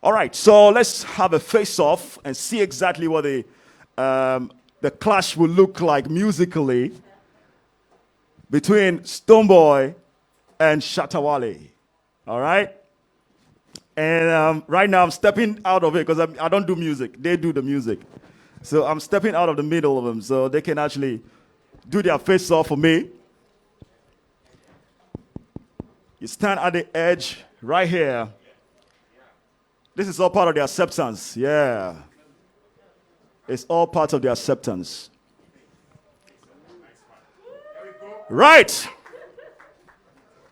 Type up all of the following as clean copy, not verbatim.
All right, so let's have a face-off and see exactly what the clash will look like musically between STONEBWOY and SHATTA WALE. All right? And right now I'm stepping out of it because I don't do music. They do the music. So I'm stepping out of the middle of them so they can actually do their face-off for me. You stand at the edge right here. This is all part of the acceptance. Yeah. It's all part of the acceptance. Right.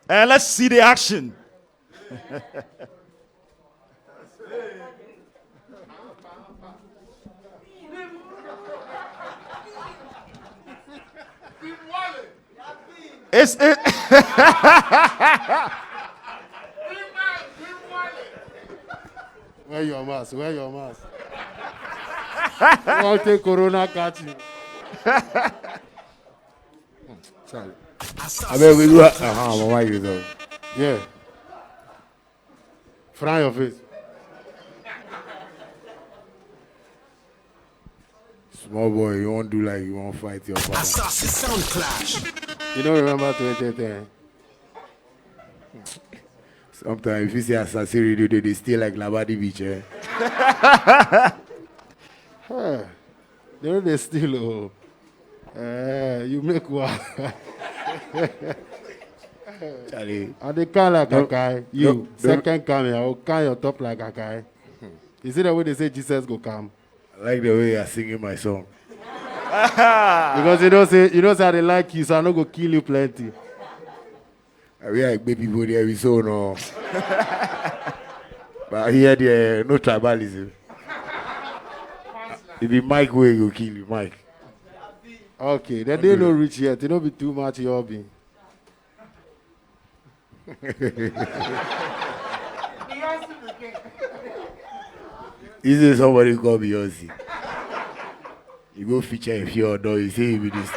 And let's see the action. It's it. Wear your mask. Wear your mask. I'll take Corona catch you. Sorry. I mean, we do. Why you though? Yeah. Fry your face. Small boy, you won't do like you won't fight your father. Asaase sound clash. You don't remember 2010? Sometimes if you see Asaase radio, they stay like Labadi Beach. Eh? You know they still. You make one. Charlie. And they can like a guy. You second coming, I will can your top like a guy. You see the way they say Jesus go come? I like the way you're singing my song. Because you don't say they like you, so I'm not going to kill you plenty. We like baby people there, we so no. But here there no tribalism. If the Mike way you kill you, Mike. Okay, then they don't reach yet. They don't be too much your hobby. Is there somebody called Beyonce? You go feature a few other, you say you be this.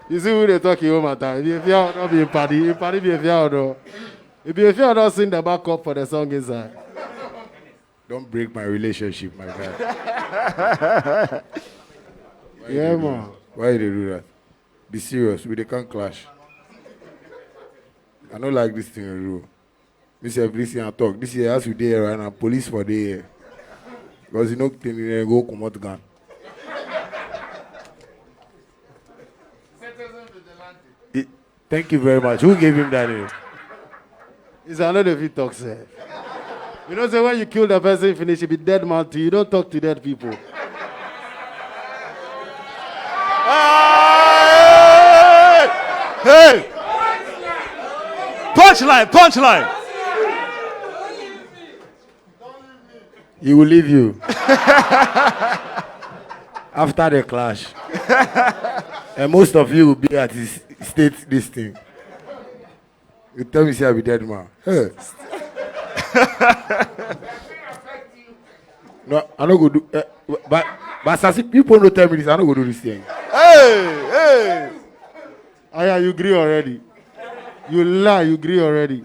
You see who they talking home at time. If you not be a party be a few other. If you not sing the backup for the song inside. Don't break my relationship, my guy. Yeah, man. Why they do that? Be serious, they can't clash. I don't like this thing, bro. This everything I talk. This year, as we there right now, police for the because you know, they go come out gun. Thank you very much. Who gave him that name? It's another if he talks. You know, say when you kill the person, finish, you be dead man too. You don't talk to dead people. Hey! Punchline, punchline. He will leave you. After the clash. And most of you will be at his state this thing. You tell me, say I'll be dead, man. Hey. No, I don't go do. But as people don't tell me this, I don't go do this thing. Hey! Aya, you agree already. You lie, you agree already.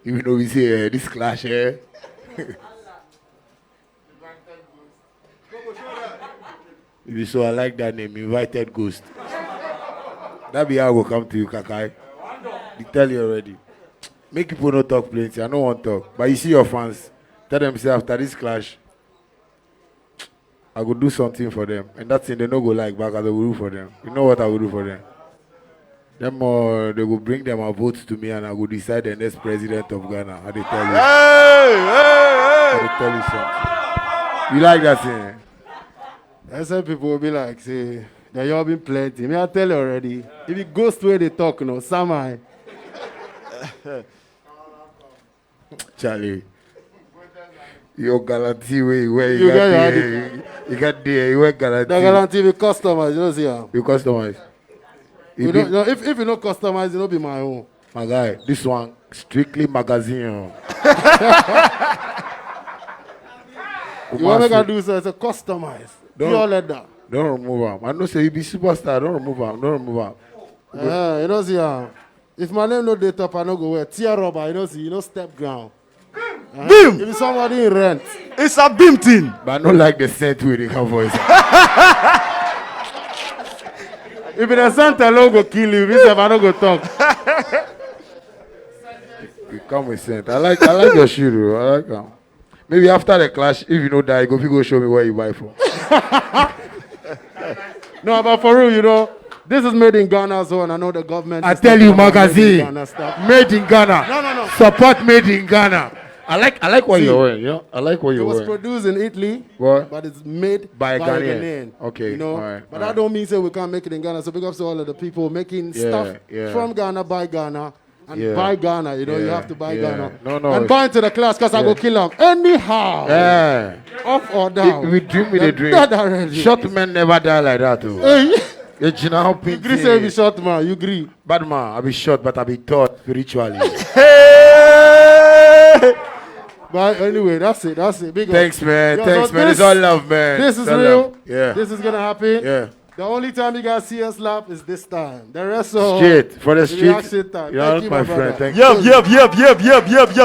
Even though we say this clash, eh? If so, I like that name, Invited Ghost. That be how I will come to you, Kakai. They tell you already. Make people not talk plenty. I don't want to talk. But you see your fans, tell them, say, after this clash, I will do something for them. And that thing they don't go like back, I will do for them. You know what I will do for them? Them they will bring them a vote to me and I will decide the next president of Ghana. I they tell you. I they tell you something. You like that thing? And some people will be like, say, they all been plenty. Me, I tell you already. If it goes to where they talk, no, Samai. Charlie, your guarantee where You got there, you wear guarantee. The guarantee we customize, you know, see how. You customize. You don't, no, if you don't customize, it will be my own. My guy, this one strictly magazine. You want to do so, it's a customize. Pure leather. Don't remove him. I know say you be superstar. Don't remove him. Don't remove him. You know, see how. If my name no date up, I no go wear. Tear rubber, you know, see, you know, step ground. Beam. If somebody in rent. It's a beam thing. But I don't like the scent with the voice. If the Santa alone go kill you, this I don't go talk. You come with scent. I like your shoe, though. I like them. Maybe after the clash, if you know that, go show me where you buy from. No, but for real, you know, this is made in Ghana, so and I know the government. I tell you, magazine, made made in in Ghana Ghana. No. Support made in Ghana. I like what you're wearing. You know, I like what It you're was wearing. produced in Italy, What? but it's made By a a Ghanaian. Ghanaian. Okay, You know, alright, but that don't mean say we can't make it in Ghana. So big up to all of the people making stuff from Ghana by Ghana. And buy Ghana, you know, you have to buy Ghana. No. And buy into the class because I go kill them. Anyhow. Yeah. Up or down. We dream with a dream. That already. Short men never die like that, too. Hey. You agree say you be short man, you agree. Bad man, I be short, but I be taught spiritually. Hey! But anyway, that's it. Big up. Thanks, man. Yo, Thanks, so man. It's all love, man. This is It's all real. love. Yeah. This is gonna happen. Yeah. The only time you guys see us laugh is this time. The rest of Street. For the street. reaction time. You're Thank not you, my my friend. brother. Thank you. Yep.